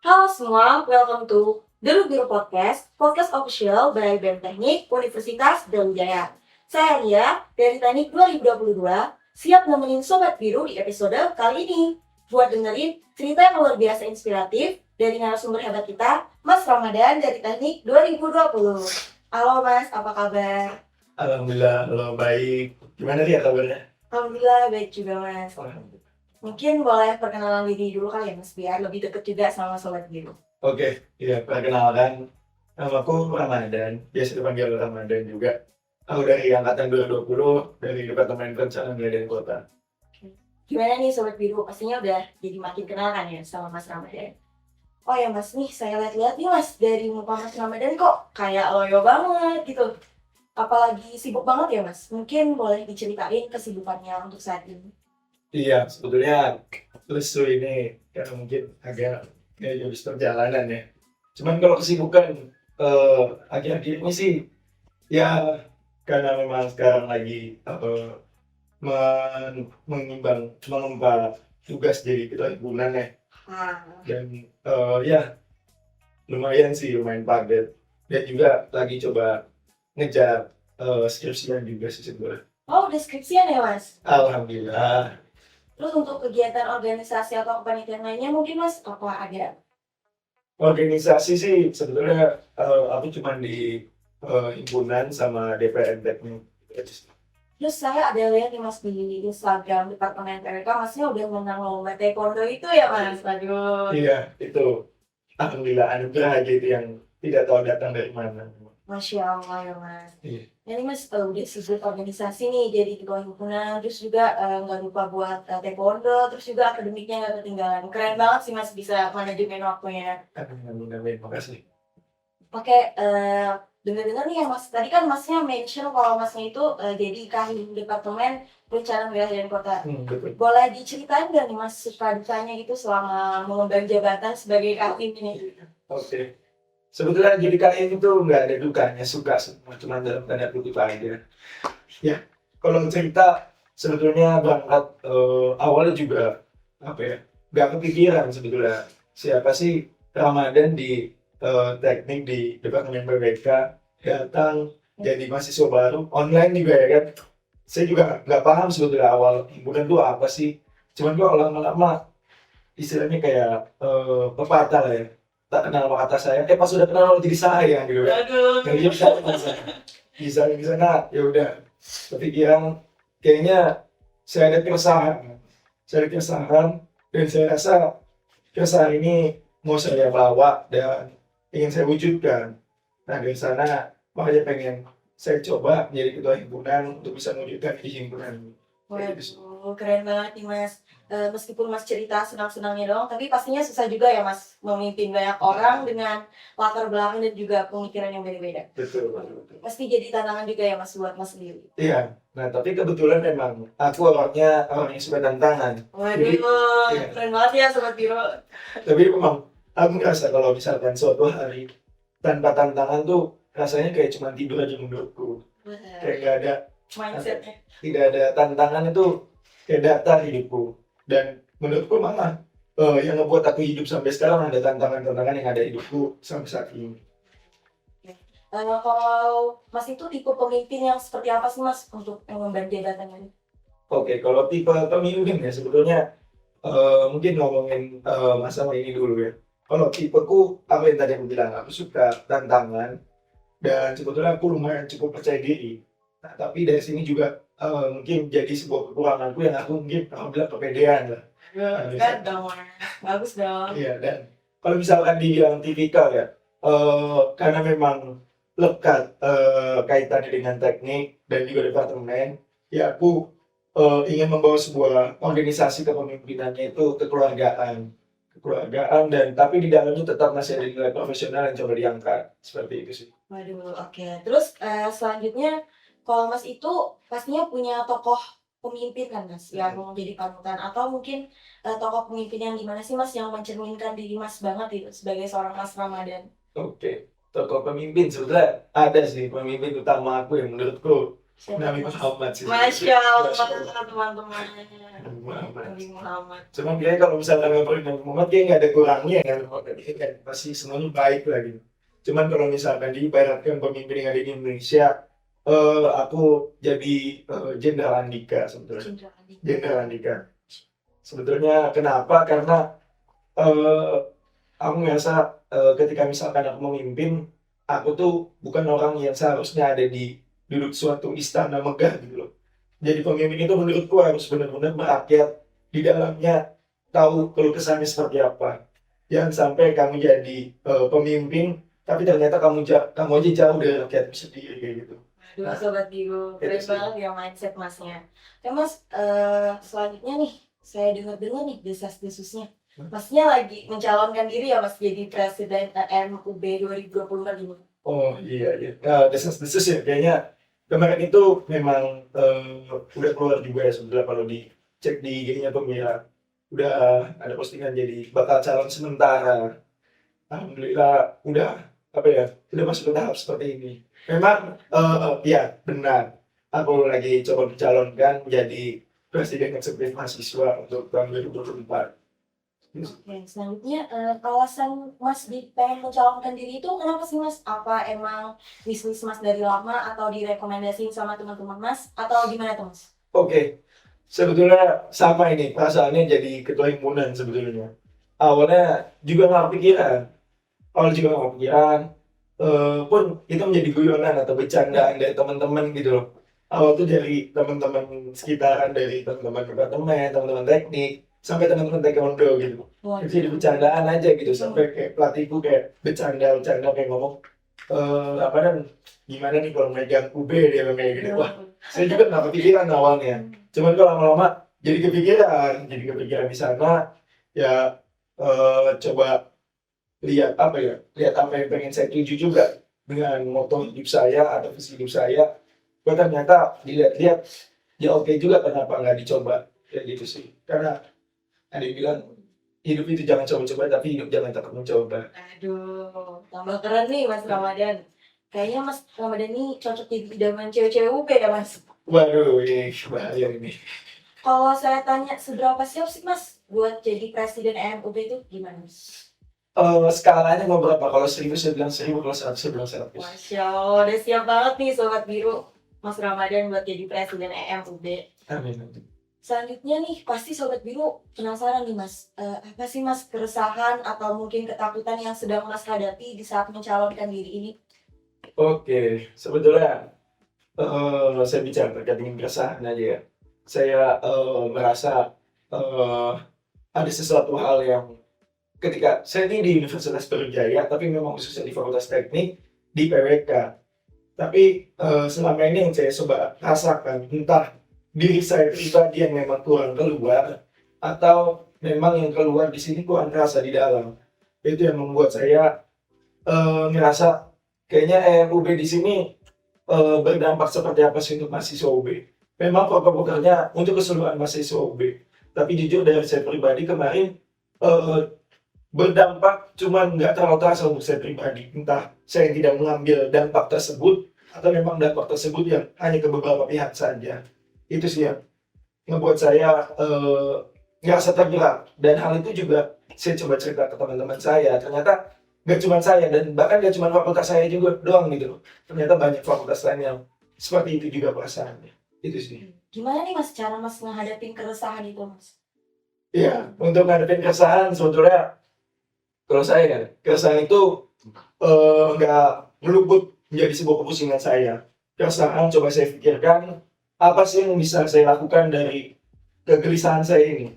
Halo semua, welcome to Guru Guru Podcast official by BEM Teknik Universitas Brawijaya. Saya Ria dari Teknik 2022, siap nemenin Sobat Biru di episode kali ini. Buat dengerin cerita yang luar biasa inspiratif dari narasumber hebat kita, Mas Ramadan dari Teknik 2020. Halo Mas, apa kabar? Alhamdulillah, halo baik. Gimana sih ya kabarnya? Alhamdulillah baik juga Mas. Alhamdulillah. Mungkin boleh perkenalan diri dulu kali ya Mas, biar lebih deket juga sama Sobat Biru. Oke, iya perkenalkan. Namaku Ramadan, biasa dipanggil Ramadan juga. Aku dari angkatan 2020 dari Departemen Perencanaan Wilayah dan Kota. Gimana nih Sobat Biru, pastinya udah jadi makin kenal kan ya sama Mas Ramadan. Oh ya Mas, nih saya lihat-lihat nih Mas, dari muka Mas Ramadan kok kayak loyo banget gitu. Apalagi sibuk banget ya Mas, mungkin boleh diceritain kesibukannya untuk saat ini. Iya, sebetulnya lesu ini karena mungkin agak habis perjalanan ya. Cuman kalau kesibukan akhir-akhir ini sih ya karena memang sekarang lagi mengemban tugas jadi ketua himpunan ya. Dan ya lumayan sih, lumayan padat. Dan juga lagi coba ngejar skripsian juga sih sebenarnya. Oh, deskripsian ya Mas? Alhamdulillah. Terus untuk kegiatan organisasi atau kepanitiaan lainnya mungkin Mas, apa ada? Organisasi sih sebetulnya aku cuma di himpunan sama DPR teknik. Terus saya ada lihat nih Mas di Instagram Departemen PWK, Masnya udah menang lomba taekwondo itu ya Mas? Aduh. Iya, itu alhamdulillah anugerah aja itu yang tidak tahu datang dari mana. Masya Allah ya Mas. Iya. Ini Mas udah sebut organisasi nih jadi ketua himpunan, terus juga nggak lupa buat taekwondo, terus juga akademiknya nggak ketinggalan. Keren banget sih Mas bisa manajemen waktunya. Amin, makasih. Pakai dengar-dengar nih ya Mas, tadi kan Masnya mention kalau Masnya itu jadi kahim Departemen Perencanaan Wilayah dan Kota. Betul. Boleh diceritain nggak nih Mas suka dukanya gitu selama mengemban jabatan sebagai kahim ini? Oke. Sebetulnya jadi KM itu nggak ada dukanya, suka semua, cuma dalam tanda kutip aja. Ya, kalau cerita sebetulnya berangkat awalnya juga apa ya, nggak kepikiran sebetulnya siapa sih Ramadan di teknik di Departemen PWK datang jadi mahasiswa baru online juga ya kan. Saya juga nggak paham sebetulnya awal himpunan itu apa sih. Cuman kok lama-lama istilahnya kayak pepatah lah ya. Tak kenal maka kata saya, pas sudah kenal jadi saya gitu kan. Aduh. Jadi di sana ya udah kepikiran kayaknya saya ada keresahan dan saya rasa keresahan ini mau saya bawa dan ingin saya wujudkan. Nah dari sana makanya pengen saya coba menjadi ketua himpunan untuk bisa mewujudkan di himpunan ini. Kayak gitu sih. Waduh, keren banget nih Mas. Meskipun Mas cerita senang-senangnya doang, tapi pastinya susah juga ya Mas memimpin banyak orang dengan latar belakang dan juga pemikiran yang beda-beda. Betul, betul, betul. Pasti jadi tantangan juga ya Mas buat Mas sendiri. Iya, nah tapi kebetulan memang aku orangnya orang yang suka tantangan. Jadi, Waduh, iya. keren banget ya Sobat Biro. Tapi memang aku ngerasa kalau misalkan suatu hari tanpa tantangan tuh rasanya kayak cuma tidur aja menurutku. Kayak nggak ada, Mindsetnya. tidak ada tantangan itu kayak datar hidupku. Dan menurutku malah yang ngebuat aku hidup sampai sekarang ada tantangan-tantangan yang ada hidupku sampai saat ini. Kalau Mas itu tipe pemimpin yang seperti apa sih Mas untuk mengemban jabatan ini? Oke, kalau tipe pemimpin ya sebetulnya mungkin ngomongin masalah ini dulu ya. Kalau tipeku, apa yang tadi aku bilang, aku suka tantangan dan sebetulnya aku lumayan cukup percaya diri. Nah, tapi dari sini juga mungkin jadi sebuah kekuranganku yang aku mungkin bilang kepedean lah. Kan dong, bagus dong. Iya, dan kalau misalkan dibilang tipikal ya, karena memang lekat kaitannya dengan teknik dan juga departemen, ya aku ingin membawa sebuah organisasi kepemimpinannya itu kekeluargaan dan tapi di dalamnya tetap masih ada nilai profesional yang coba diangkat seperti itu sih. Waduh, oke. Terus selanjutnya kalau Mas itu pastinya punya tokoh pemimpin kan Mas yang menjadi panutan atau mungkin tokoh pemimpin yang gimana sih Mas yang mencerminkan diri Mas banget itu sebagai seorang Mas Ramadan? Oke, tokoh pemimpin sebetulnya ada sih pemimpin utama aku yang menurutku Nabi Muhammad sih. Masya Allah, Masya Allah. teman-teman. Nabi Muhammad. Nabi Muhammad. Cuman dia kalau misalnya ngapain Nabi Muhammad dia nggak ada kurangnya kan, kalau dia kan pasti semuanya baik lagi. Cuman kalau misalkan diibaratkan pemimpin yang ada di Indonesia, aku jadi Jenderal Andika sebetulnya. Cinta adik. Jenderal Andika. Sebetulnya kenapa? Karena eh, aku ngerasa ketika misalkan aku memimpin, aku tuh bukan orang yang seharusnya ada di duduk suatu istana megah gitu loh. Jadi pemimpin itu menurutku harus benar-benar merakyat di dalamnya, tahu keluh kesahnya seperti apa. Jangan sampai kamu jadi pemimpin, tapi ternyata kamu aja jauh dari rakyatmu sendiri kayak gitu. Dua sobat Bigo, Itu keren sih. banget ya mindset masnya. Ya mas, selanjutnya nih, saya dengar-dengar nih desas-desusnya. Masnya lagi mencalonkan diri ya mas jadi presiden MUB 2024 ini. Oh iya iya. Desas-desus ya kayaknya kemarin itu memang udah keluar juga ya sebenarnya kalau dicek di IG-nya Pemira. Udah ada postingan jadi bakal calon sementara. Alhamdulillah udah apa ya, udah masuk ke tahap seperti ini. Memang ya benar. Aku lagi coba mencalonkan menjadi presiden eksekutif mahasiswa untuk tahun 2024. Oke, selanjutnya alasan mas pengen mencalonkan diri itu kenapa sih mas? Apa emang wishlist mas dari lama atau direkomendasiin sama teman-teman mas? Atau gimana tuh mas? Oke, sebetulnya sama ini perasaannya jadi ketua himpunan sebetulnya. Awalnya juga nggak kepikiran, awal juga nggak kepikiran, pun itu menjadi guyonan atau bercandaan dari teman-teman gitu loh. Awal tuh dari teman-teman sekitaran, dari teman-teman departemen, teman-teman teknik, sampai teman-teman taekwondo gitu. Wah, Itu jadi bercandaan aja gitu, sampai kayak pelatihku kayak bercanda kayak ngomong, apa dan gimana nih kalau megang UB dia bilang kayak gitu. Wah, saya juga nggak kepikiran awalnya. Cuman kalau lama-lama jadi kepikiran di sana ya, coba lihat apa yang pengen saya tuju juga dengan moto hidup saya atau visi hidup saya. Gue ternyata dilihat-lihat ya oke juga, kenapa nggak dicoba kayak gitu sih. Karena ada yang bilang hidup itu jangan coba-coba, tapi hidup jangan takut mencoba. aduh, tambah keren nih mas Ramadan. Kayaknya mas Ramadan ini cocok jadi idaman cewek-cewek UB ya mas? Waduh, ini bahaya ini. Kalau saya tanya seberapa siap sih mas buat jadi presiden MUB itu gimana mas? Skalanya mau berapa? Kalau 1000 saya bilang 1000, kalau 100 saya bilang 100. Masya Allah, udah siap banget nih Sobat Biru Mas Ramadan buat jadi presiden EMUB. Amin. Selanjutnya nih, pasti Sobat Biru penasaran nih Mas, apa sih Mas keresahan atau mungkin ketakutan yang sedang Mas hadapi di saat mencalonkan diri ini? Oke, sebetulnya saya bicara terkait dengan keresahan aja ya. Saya merasa ada sesuatu hal yang ketika saya ini di Universitas Brawijaya, tapi memang khususnya di Fakultas Teknik di PWK. Tapi selama ini yang saya coba rasakan, entah diri saya pribadi yang memang kurang keluar, atau memang yang keluar di sini kurang terasa di dalam. Itu yang membuat saya ngerasa kayaknya UB di sini berdampak seperti apa sih untuk mahasiswa UB. Memang pokok-pokoknya untuk keseluruhan mahasiswa UB. Tapi jujur dari saya pribadi kemarin eh, berdampak cuman nggak terlalu terasa untuk saya pribadi. Entah saya yang tidak mengambil dampak tersebut atau memang dampak tersebut yang hanya ke beberapa pihak saja. Itu sih yang ngebuat saya ngerasa tergerak. Dan hal itu juga saya coba cerita ke teman-teman saya. Ternyata nggak cuma saya, dan bahkan nggak cuma fakultas saya juga doang gitu loh. Ternyata banyak fakultas lain yang seperti itu juga perasaannya. Itu sih. Gimana nih Mas cara Mas menghadapi keresahan itu Mas? Iya, untuk ngadepin keresahan sebetulnya kalau saya ya, keresahan itu nggak meluput menjadi sebuah kepusingan saya. Keresahan coba saya pikirkan, apa sih yang bisa saya lakukan dari kegelisahan saya ini.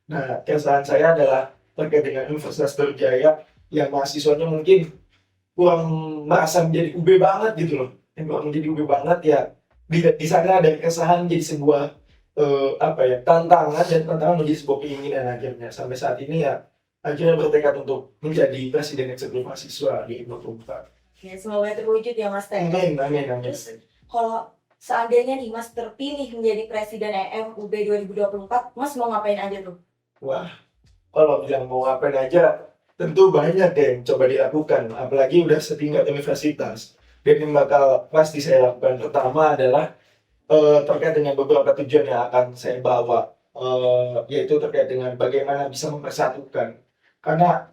Nah, keresahan saya adalah terkait dengan Universitas Brawijaya yang mahasiswanya mungkin kurang merasa menjadi UB banget gitu loh. Yang kurang menjadi UB banget ya, di sana ada keresahan jadi sebuah tantangan, dan tantangan menjadi sebuah keinginan akhirnya. Sampai saat ini ya akhirnya bertekad untuk menjadi presiden eksekutif mahasiswa di 2024. Ya, semoga terwujud ya Mas Teh. Amin, amin, amin. Terus kalau seandainya nih Mas terpilih menjadi presiden EMUB 2024, Mas mau ngapain aja tuh? Wah, kalau bilang mau ngapain aja, tentu banyak yang coba dilakukan. Apalagi udah setingkat universitas. Dan yang bakal pasti saya lakukan pertama adalah terkait dengan beberapa tujuan yang akan saya bawa, yaitu terkait dengan bagaimana bisa mempersatukan. Karena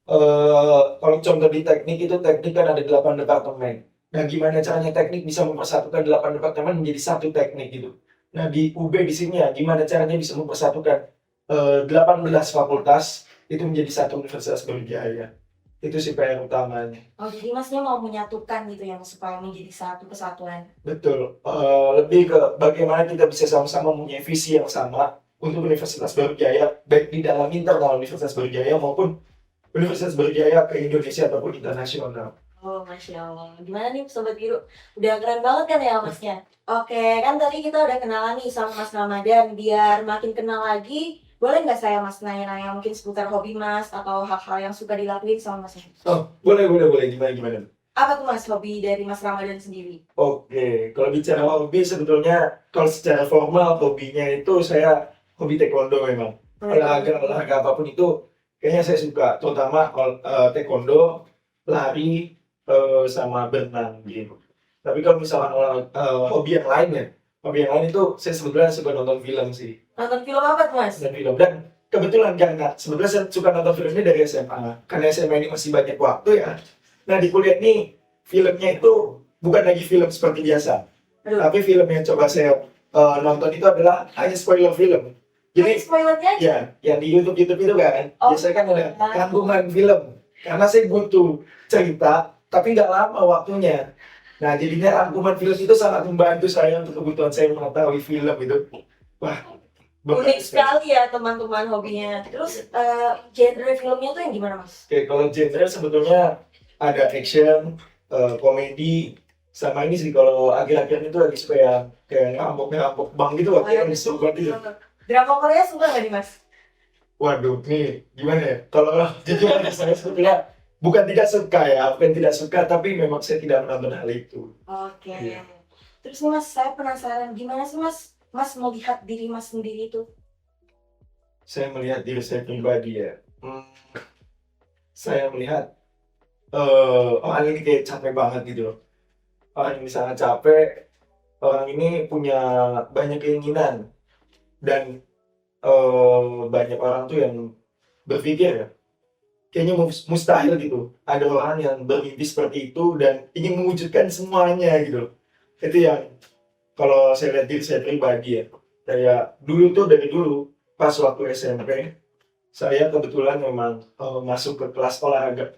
kalau contoh di teknik itu, teknik kan ada 8 departemen. Nah, gimana caranya teknik bisa mempersatukan 8 departemen menjadi satu teknik gitu. Nah, di UB di sini ya, gimana caranya bisa mempersatukan 18 fakultas itu menjadi satu universitas berjaya. Itu sih PR utamanya. Oh, jadi masnya mau menyatukan gitu ya supaya menjadi satu kesatuan. Betul, lebih ke bagaimana kita bisa sama-sama mempunyai visi yang sama untuk Universitas Brawijaya, baik di dalam internal Universitas Brawijaya maupun Universitas Brawijaya ke Indonesia ataupun internasional. Oh, Masya Allah. Gimana nih Sobat Biru? Udah keren banget kan ya Masnya? Oke, kan tadi kita udah kenalan nih sama Mas Ramadan. Biar makin kenal lagi, boleh nggak saya Mas nanya-nanya mungkin seputar hobi Mas atau hal-hal yang suka dilakuin sama Mas? Oh, boleh. Gimana? Apa tuh Mas hobi dari Mas Ramadan sendiri? Oke, kalau bicara hobi sebetulnya kalau secara formal hobinya itu saya hobi taekwondo memang. Olahraga apapun itu kayaknya saya suka, terutama taekwondo, lari, sama berenang gitu. Tapi kalau misalkan hobi yang lain ya, hobi yang lain itu saya sebetulnya suka nonton film sih. Nonton film apa tuh Mas? Dan film, dan kebetulan karena sebetulnya saya suka nonton film ini dari SMA. Karena SMA ini masih banyak waktu ya. Nah, di kuliah ini filmnya itu bukan lagi film seperti biasa. Aduh, Tapi film yang coba saya nonton itu adalah hanya spoiler film. jadi Jadi spoilernya aja. ya, yang di YouTube itu kan, Oh, biasanya kan ada iya. rangkuman film. Karena saya butuh cerita, tapi nggak lama waktunya. Nah, jadinya rangkuman film itu sangat membantu saya untuk kebutuhan saya mengetahui film itu. Wah, Unik sekali ya teman-teman hobinya. Terus genre filmnya tuh yang gimana Mas? Oke, kalau genre sebetulnya ada action, komedi, sama ini sih kalau akhir-akhir itu lagi suka yang kayak ngambek bank gitu, akhirnya disuruh banget gitu. Drama Korea suka nggak nih Mas? Waduh, nih gimana ya? Kalau jujur aja saya sebetulnya bukan tidak suka, tapi memang saya tidak menonton hal itu. Oke. Iya. Terus nih Mas, saya penasaran gimana sih Mas melihat diri Mas sendiri itu? Saya melihat diri saya pribadi ya. Saya melihat orang ini kayak capek banget gitu loh. Orang ini sangat capek, orang ini punya banyak keinginan, dan banyak orang tuh yang berpikir ya, kayaknya mustahil gitu. Ada orang yang bermimpi seperti itu dan ingin mewujudkan semuanya gitu loh. Itu yang kalau saya lihat diri saya pribadi ya. Kayak dulu tuh, dari dulu pas waktu SMP, saya kebetulan memang masuk ke kelas olahraga.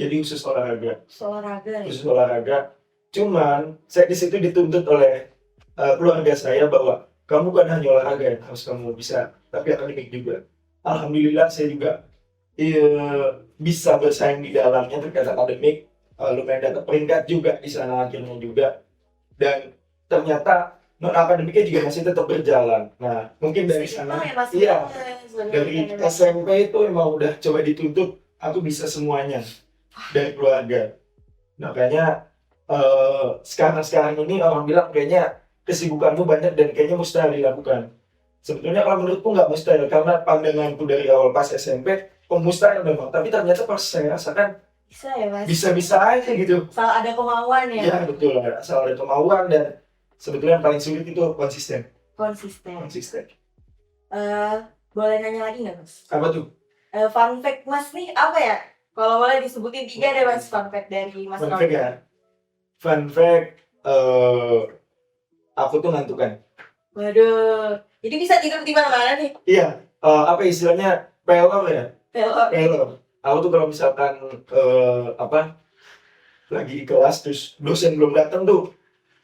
Jadi khusus olahraga. Olahraga ya? Khusus olahraga. Cuman saya di situ dituntut oleh keluarga saya bahwa kamu bukan hanya olahraga yang harus kamu bisa, tapi akademik juga. Alhamdulillah saya juga bisa bersaing di dalamnya terkait akademik, lumayan dapat peringkat juga di sana akhirnya juga. Dan ternyata non akademiknya juga masih tetap berjalan. Nah, mungkin dari sana, Ya, Mas? iya, dari Sebenarnya. SMP itu emang udah coba dituntut aku bisa semuanya dari keluarga. Makanya sekarang ini orang bilang kayaknya kesibukanmu banyak dan kayaknya mustahil dilakukan. Sebetulnya kalau menurutku nggak mustahil, karena pandanganku dari awal pas SMP, mustahil memang. Tapi ternyata pas saya rasakan Bisa ya Mas? bisa-bisa aja gitu. Asal ada kemauan ya? Ya betul, asal ada kemauan, dan sebetulnya yang paling sulit itu konsisten. Konsisten. Boleh nanya lagi nggak Mas? Apa tuh? Fun fact Mas nih apa ya? Kalau boleh disebutin 3 deh Mas fun fact dari Mas Fun Ron. fact ya. Fun fact, aku tuh ngantukan. Waduh, jadi bisa tidur di mana-mana nih. Iya, apa istilahnya, pelor ya. Pelor. Aku tuh kalau misalkan lagi di kelas terus dosen belum datang tuh,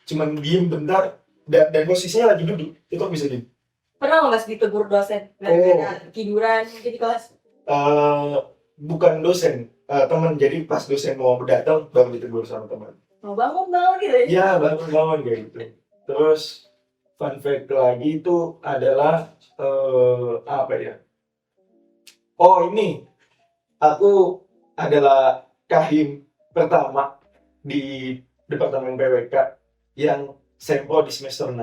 cuman diem bentar, dan posisinya lagi duduk, itu kok bisa diem. Pernah nggak Mas ditegur dosen gara-gara tiduran di kelas? Bukan dosen, teman. Jadi pas dosen mau datang baru ditegur sama teman. Mau bangun gitu ya? Ya, bangun kayak gitu. Terus fun fact lagi itu adalah apa ya? Oh, ini aku adalah kahim pertama di Departemen PWK yang sempro di semester 6.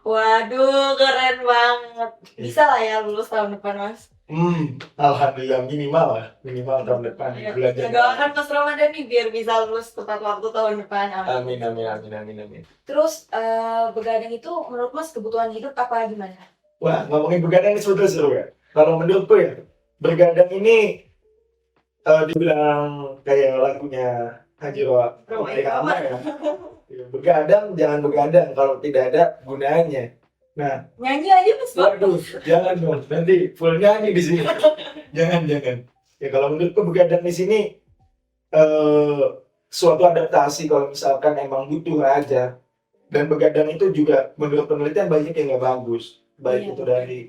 Waduh, keren banget. Bisa lah ya lulus tahun depan Mas. Alhamdulillah minimal tahun depan Ya, belajar. doakan Mas Ramadan nih biar bisa lulus tepat waktu tahun depan. Amin. Amin. Terus begadang itu menurut Mas kebutuhan hidup apa gimana? Wah, ngomongin begadang ini sebetulnya seru ya. Kalau menurutku ya, begadang ini dibilang kayak lagunya Haji Romai Rama ya. Begadang jangan begadang kalau tidak ada gunanya. Nah, Nyanyi aja Mas. waduh, jangan dong, nanti full nyanyi di sini. Jangan. Ya kalau menurutku begadang di sini eh, suatu adaptasi kalau misalkan emang butuh aja. Dan begadang itu juga menurut penelitian banyak yang nggak bagus, baik Iya. itu dari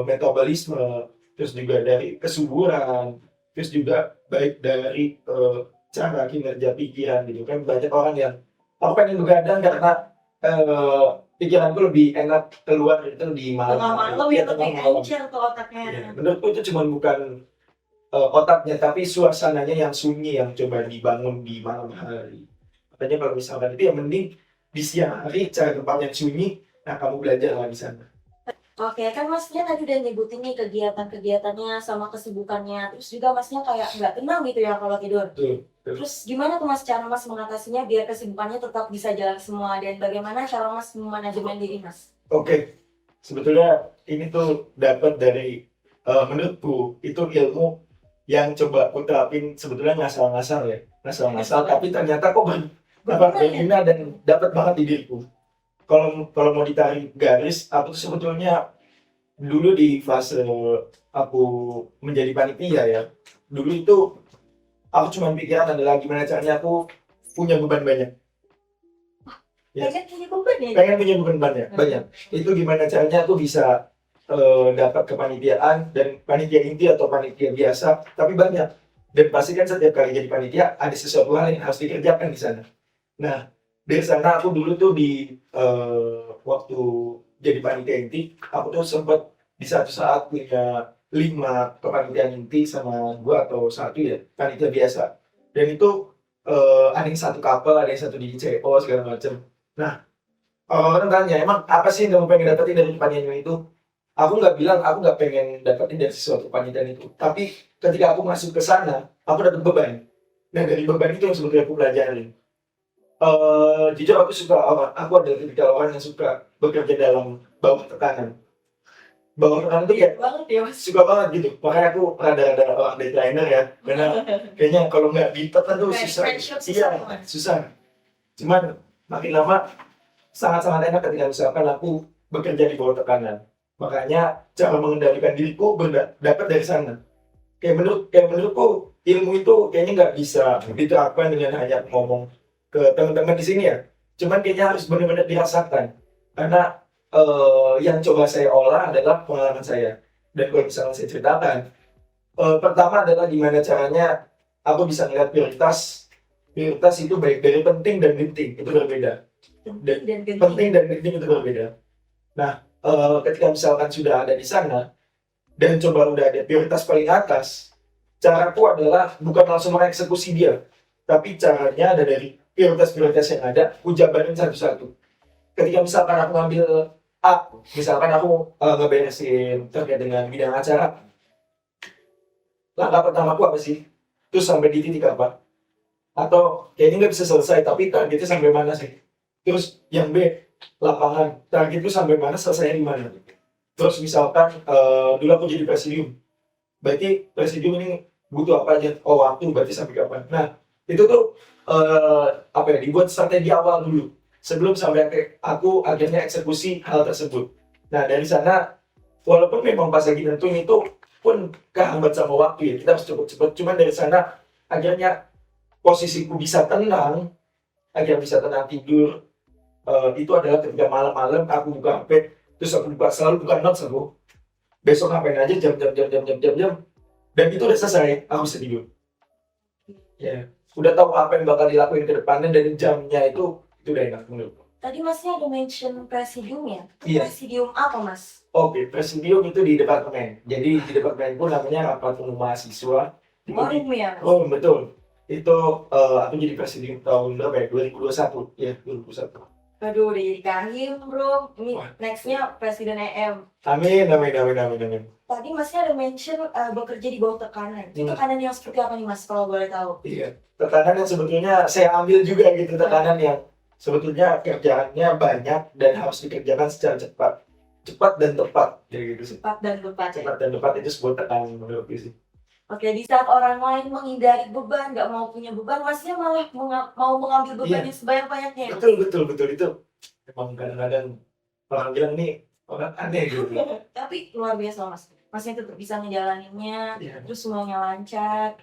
metabolisme, terus juga dari kesuburan, terus juga baik dari cara kinerja pikiran gitu kan. Banyak orang yang aku pengen begadang karena pikiranku lebih enak keluar itu di malam Tengah hari. malam Iya, ya tengah lebih malam. encer tuh otaknya. Iya, menurutku itu cuma bukan otaknya tapi suasananya yang sunyi yang coba dibangun di malam hari. Makanya kalau misalkan itu ya mending di siang hari cari tempat yang sunyi, nah kamu belajar lah di sana. Oke, kan Masnya tadi udah nyebutin nih kegiatan-kegiatannya sama kesibukannya. Terus juga Masnya kayak nggak tenang gitu ya kalau tidur. Betul. Terus gimana tuh Mas cara Mas mengatasinya biar kesibukannya tetap bisa jalan semua dan bagaimana cara Mas memanajemen diri Mas? Oke, sebetulnya ini tuh dapat dari menurutku itu ilmu yang coba aku terapin sebetulnya ngasal-ngasal ya, ngasal-ngasal tapi ternyata kok dapat berguna dan dapat banget di diriku. Kalau kalau mau ditarik garis, aku tuh sebetulnya dulu di fase aku menjadi panitia ya. Dulu itu aku cuma pikiran adalah gimana caranya aku punya beban banyak. Ya. Pengen punya beban ya? Pengen punya beban banyak. Itu gimana caranya aku bisa dapat kepanitiaan dan panitia inti atau panitia biasa, tapi banyak. Dan pasti kan setiap kali jadi panitia ada sesuatu hal yang harus dikerjakan di sana. Nah, dari sana aku dulu tuh di waktu jadi panitia inti, aku tuh sempat di satu saat punya 5 kepanitiaan inti sama gua atau satu ya panitia biasa. Dan itu ada yang satu kapal, ada yang satu di CO segala macam. Nah, orang tanya, emang apa sih yang kamu pengen dapetin dari kepanitiaan itu? Aku nggak bilang aku nggak pengen dapetin dari sesuatu kepanitiaan itu. Tapi ketika aku masuk ke sana, aku dapet beban. Nah, dari beban itu yang sebetulnya aku pelajarin. Jujur aku adalah tipikal orang yang suka bekerja dalam bawah tekanan. Bawah tekanan itu kayak Banget ya Mas. suka banget gitu. Makanya aku rada-rada orang deadliner ya. Karena kayaknya kalau nggak ditekan tuh susah. Pressure Iya, susah. susah. Cuman makin lama sangat-sangat enak ketika misalkan aku bekerja di bawah tekanan. Makanya cara mengendalikan diriku dapat dari sana. Kayak menurutku ilmu itu kayaknya nggak bisa diterapkan dengan hanya ngomong ke teman-teman di sini ya. Cuman kayaknya harus benar-benar dirasakan. Karena yang coba saya olah adalah pengalaman saya. Dan kalau misalnya saya ceritakan, pertama adalah gimana caranya aku bisa melihat prioritas. Prioritas itu baik dari penting dan genting, itu berbeda. Dan Penting dan genting itu berbeda. Nah, ketika misalkan sudah ada di sana, dan coba udah ada prioritas paling atas, caraku adalah bukan langsung mengeksekusi dia, tapi caranya ada dari prioritas-prioritas yang ada, aku jabarin satu-satu. Ketika misalkan aku ngambil A, misalkan aku ngeberesin terkait dengan bidang acara, langkah pertamaku apa sih? Terus sampai di titik apa? Atau kayaknya nggak bisa selesai, tapi targetnya sampai mana sih? Terus yang B, lapangan, targetku sampai mana, selesainya di mana? Terus misalkan dulu aku jadi presidium, berarti presidium ini butuh apa aja? Oh, waktu, berarti sampai kapan? Nah, itu tuh dibuat strategi awal dulu sebelum sampai aku akhirnya eksekusi hal tersebut. Nah, dari sana walaupun memang pas lagi nentuin itu pun kehambat sama waktu ya, kita harus cepet-cepet. Cuman dari sana akhirnya posisiku bisa tenang, akhirnya bisa tenang tidur. Itu adalah ketika malam-malam aku buka HP, terus aku selalu buka notes aku. Besok ngapain aja jam, dan itu udah selesai, aku bisa tidur. Ya, udah tahu apa yang bakal dilakuin ke depannya dan jamnya itu udah enak menurutku. Tadi Masnya ada mention presidium ya? Iya. Presidium apa Mas? Oke, presidium itu di departemen. Jadi di departemen pun namanya rapat umum mahasiswa. Forum ya? Oh betul. Itu aku jadi presidium tahun berapa ya? 2021. Ya, 2021. Aduh, udah jadi kahim bro. Ini Wah. nextnya Presiden EM. Amin, amin, amin, amin, amin. Tadi masnya ada mention bekerja di bawah tekanan. Itu Hmm. tekanan yang seperti apa nih mas, kalau boleh tahu? Iya, tekanan yang sebetulnya saya ambil juga gitu, tekanan yang sebetulnya kerjaannya banyak dan harus dikerjakan secara cepat. Cepat dan tepat, ya gitu sih. Cepat dan tepat ya. Cepat dan tepat itu sebuah tekanan menurutku sih. Oke, di saat orang lain menghindari beban, nggak mau punya beban, masnya malah mau mengambil beban Iya. yang sebanyak-banyaknya. Ya? Betul, betul, betul. Itu memang kadang-kadang orang bilang nih orang aneh gitu. Tapi luar biasa mas. Masnya tetap bisa ngejalaninnya, Iya. terus semuanya lancar.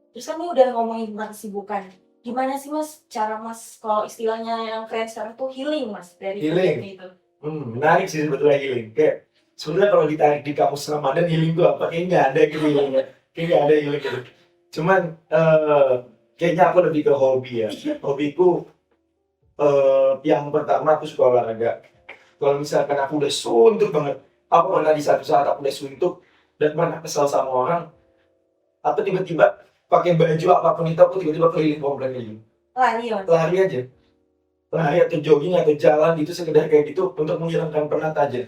Terus kan ini udah ngomongin tentang kesibukan. Gimana sih mas cara mas, kalau istilahnya yang keren sekarang tuh healing mas dari Healing. pandemi itu? Menarik sih sebetulnya healing. Kayak sebenarnya kalau ditarik di kamus Ramadan healing itu apa? Kayaknya nggak ada gitu healingnya. Kayaknya nggak ada healing gitu. Cuman kayaknya aku lebih ke hobi ya. Hobiku yang pertama aku suka olahraga. Kalau misalkan aku udah suntuk banget, aku pernah di satu saat aku udah suntuk dan pernah kesal sama orang, aku tiba-tiba pakai baju apapun itu aku tiba-tiba keliling komplek ini. Lari ya mas? Lari aja. Lari atau jogging atau jalan gitu sekedar kayak gitu untuk menghilangkan penat aja.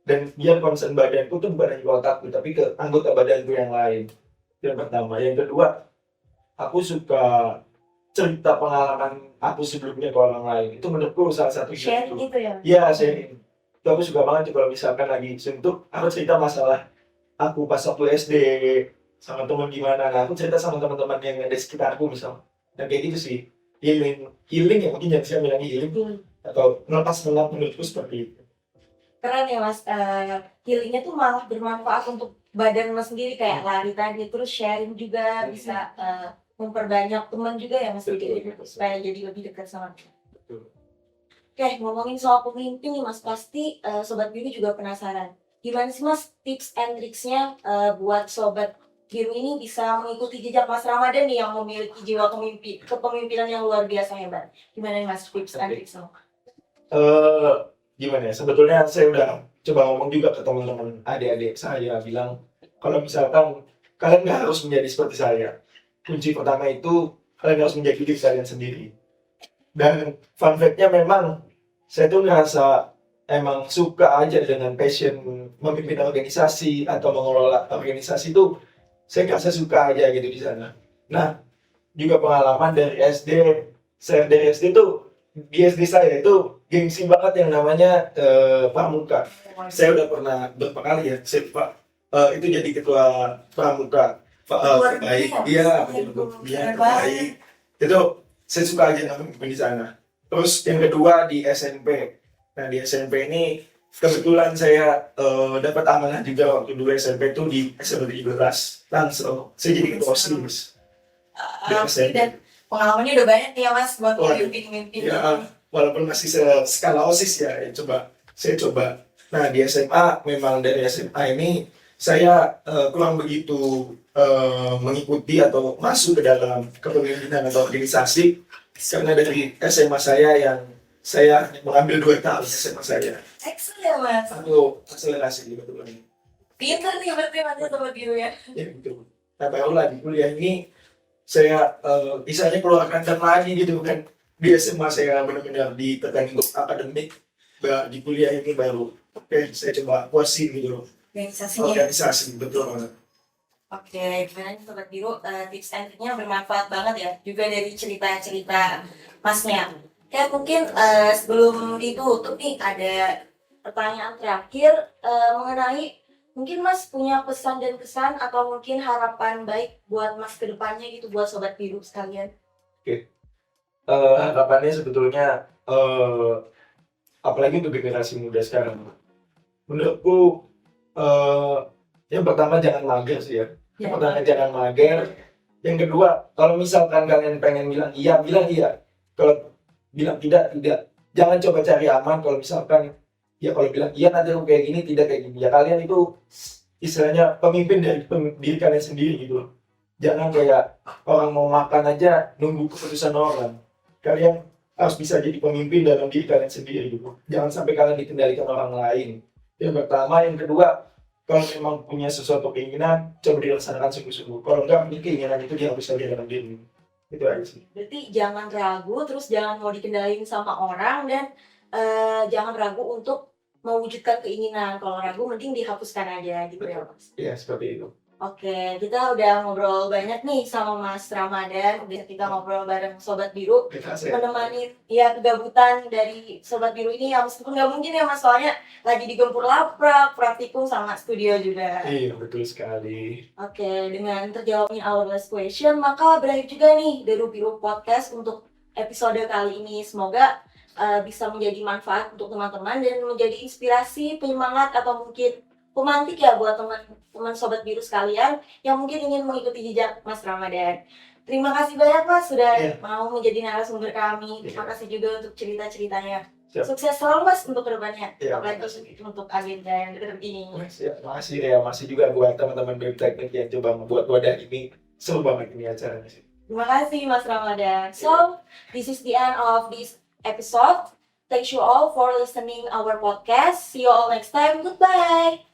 Dan biar concern badanku tuh bukan hanya ke otakku tapi ke anggota badanku yang lain. Yang pertama. Yang kedua, aku suka cerita pengalaman aku sebelumnya ke orang lain. Itu menurutku salah satu Sharing gitu. gitu ya? Iya, sharing. Itu aku suka banget tuh kalau misalkan lagi suntuk, aku cerita masalah aku pas waktu SD sama teman gimana. Nah, aku cerita sama teman-teman yang ada di sekitarku misalnya. Dan kayak gitu sih. Healing ya mungkin yang saya bilang healing atau melepas penat menurutku seperti itu. Keren ya mas, healingnya tuh malah bermanfaat untuk badan mas sendiri kayak lari tadi, terus sharing juga bisa memperbanyak teman juga ya mas, supaya jadi lebih dekat sama kita. Betul. Oke, ngomongin soal pemimpin nih mas, pasti Sobat Biru juga penasaran. Gimana sih mas tips and tricksnya buat Sobat Biru ini bisa mengikuti jejak Mas Ramadan nih yang memiliki jiwa kepemimpinan yang luar biasa hebat. Gimana nih mas tips and tricksnya? Gimana ya? Sebetulnya saya udah coba ngomong juga ke teman-teman adik-adik saya bilang kalau misalkan kalian nggak harus menjadi seperti saya. Kunci pertama itu kalian harus menjadi diri kalian sendiri. Dan fun fact-nya memang saya tuh ngerasa emang suka aja dengan passion memimpin organisasi atau mengelola organisasi itu saya ngerasa suka aja gitu di sana. Nah, juga pengalaman dari SD, saya dari SD tuh di SD saya itu gengsi banget yang namanya pramuka. Saya udah pernah berapa kali ya, saya lupa. Itu jadi ketua pramuka. Baik, iya, betul. Iya, baik. Itu saya suka aja memimpin di sana. Terus yang kedua di SMP. Nah di SMP ini kebetulan saya dapat amanah juga waktu dulu SMP itu di SMP 17 langsung saya jadi ketua OSIS di SMP. Dan pengalamannya udah banyak nih ya mas buat memimpin. Ya, walaupun masih skala OSIS ya, saya coba. Nah di SMA memang dari SMA ini saya kurang begitu mengikuti atau masuk ke dalam kepemimpinan atau organisasi karena dari SMA saya mengambil 2 tahun SMA saya. Excellent mas. Aku akselerasi juga tuh ini. Pintar nih berarti mas Sobat Biru ya. Ya betul. Nah barulah di kuliah ini saya misalnya keluarkan dan lagi gitu kan. Di SMA saya benar-benar ditekan untuk akademik. Di kuliah ini baru saya coba puasin gitu loh. Organisasi betul banget. Oke, gimana nih Sobat Biru, tips and triknya bermanfaat banget ya, juga dari cerita-cerita masnya. Ya mungkin sebelum ditutup nih ada pertanyaan terakhir mengenai mungkin mas punya pesan dan kesan atau mungkin harapan baik buat mas ke depannya gitu buat Sobat Biru sekalian. Harapannya sebetulnya apalagi untuk generasi muda sekarang. Menurutku yang pertama jangan mager sih ya. Yang pertama jangan mager. Yang kedua, kalau misalkan kalian pengen bilang iya, bilang iya. Kalau bilang tidak, tidak. Jangan coba cari aman kalau misalkan ya kalau bilang iya nanti aku kayak gini, tidak kayak gini. Ya kalian itu istilahnya pemimpin dari diri kalian sendiri gitu loh. Jangan kayak orang mau makan aja nunggu keputusan orang. Kalian harus bisa jadi pemimpin dalam diri kalian sendiri gitu. Jangan sampai kalian dikendalikan orang lain. Yang pertama, yang kedua, kalau memang punya sesuatu keinginan, coba dilaksanakan sungguh-sungguh. Kalau enggak, keinginan itu dihapuskan di dalam diri. Itu aja sih. Berarti jangan ragu, terus jangan mau dikendaliin sama orang, dan jangan ragu untuk mewujudkan keinginan. Kalau ragu mending dihapuskan aja gitu ya Mas. Iya, seperti itu. Oke, kita udah ngobrol banyak nih sama Mas Ramadan. Udah kita ngobrol bareng Sobat Biru, menemani ya kegabutan dari Sobat Biru ini ya, meskipun nggak mungkin ya Mas, soalnya lagi digempur laprak, praktikum sama studio juga. Iya, betul sekali. Oke, dengan terjawabnya our last question, maka berakhir juga nih Deru Biru Podcast untuk episode kali ini. Semoga bisa menjadi manfaat untuk teman-teman dan menjadi inspirasi, penyemangat, atau mungkin pemantik ya buat teman-teman Sobat Biru sekalian yang mungkin ingin mengikuti jejak Mas Ramadan. Terima kasih banyak Mas sudah mau menjadi narasumber kami. Terima kasih juga untuk cerita-ceritanya. Siap. Sukses selalu Mas untuk kedepannya. Iya, Apalagi untuk agenda yang dekat ini. Makasih ya, masih juga buat teman-teman BEM Teknik yang coba membuat wadah ini. Seru banget ini acaranya sih. Terima kasih Mas Ramadan. So, this is the end of this episode. Thank you all for listening our podcast. See you all next time. Goodbye.